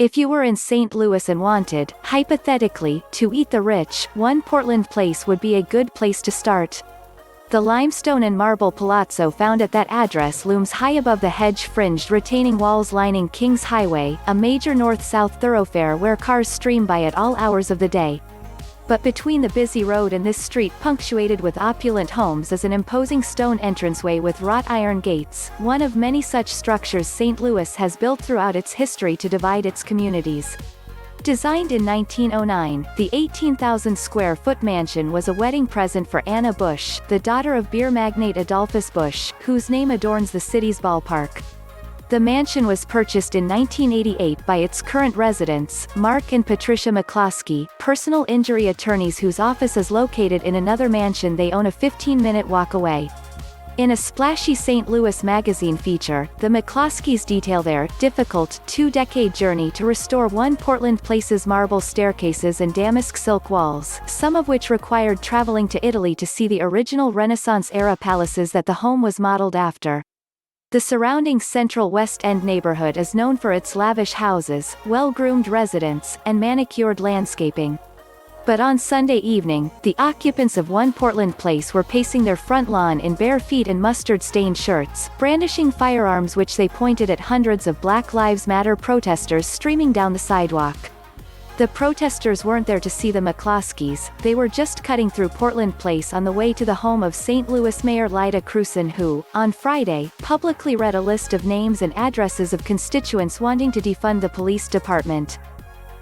If you were in St. Louis and wanted, hypothetically, to eat the rich, one Portland place would be a good place to start. The limestone and marble palazzo found at that address looms high above the hedge-fringed retaining walls lining Kingshighway, a major north-south thoroughfare where cars stream by at all hours of the day. But between the busy road and this street punctuated with opulent homes is an imposing stone entranceway with wrought-iron gates, one of many such structures St. Louis has built throughout its history to divide its communities. Designed in 1909, the 18,000-square-foot mansion was a wedding present for Anna Busch, the daughter of beer magnate Adolphus Busch, whose name adorns the city's ballpark. The mansion was purchased in 1988 by its current residents, Mark and Patricia McCloskey, personal injury attorneys whose office is located in another mansion they own a 15-minute walk away. In a splashy St. Louis magazine feature, the McCloskeys detail their difficult, two-decade journey to restore one Portland place's marble staircases and damask silk walls, some of which required traveling to Italy to see the original Renaissance-era palaces that the home was modeled after. The surrounding central West End neighborhood is known for its lavish houses, well-groomed residents, and manicured landscaping. But on Sunday evening, the occupants of one Portland place were pacing their front lawn in bare feet and mustard-stained shirts, brandishing firearms which they pointed at hundreds of Black Lives Matter protesters streaming down the sidewalk. The protesters weren't there to see the McCloskeys, they were just cutting through Portland Place on the way to the home of St. Louis Mayor Lyda Krewson who, on Friday, publicly read a list of names and addresses of constituents wanting to defund the police department.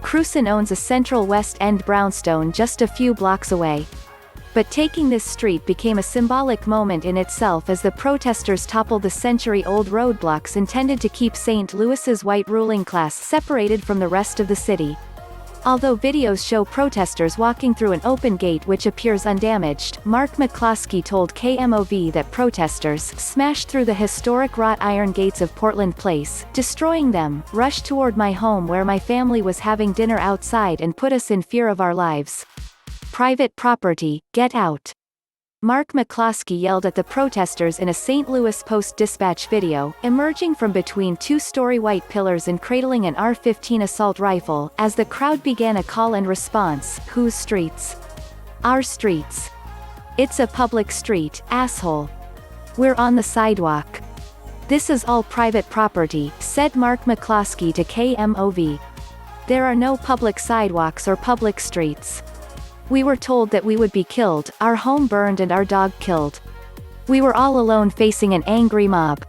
Krewson owns a central West End brownstone just a few blocks away. But taking this street became a symbolic moment in itself as the protesters toppled the century-old roadblocks intended to keep St. Louis's white ruling class separated from the rest of the city. Although videos show protesters walking through an open gate which appears undamaged, Mark McCloskey told KMOV that protesters smashed through the historic wrought-iron gates of Portland Place, destroying them, rushed toward my home where my family was having dinner outside and put us in fear of our lives. Private property, get out. Mark McCloskey yelled at the protesters in a St. Louis Post-Dispatch video, emerging from between two-story white pillars and cradling an AR-15 assault rifle, as the crowd began a call and response, "Whose streets? Our streets. It's a public street, asshole. We're on the sidewalk. This is all private property," said Mark McCloskey to KMOV. "There are no public sidewalks or public streets. We were told that we would be killed, our home burned and our dog killed. We were all alone facing an angry mob.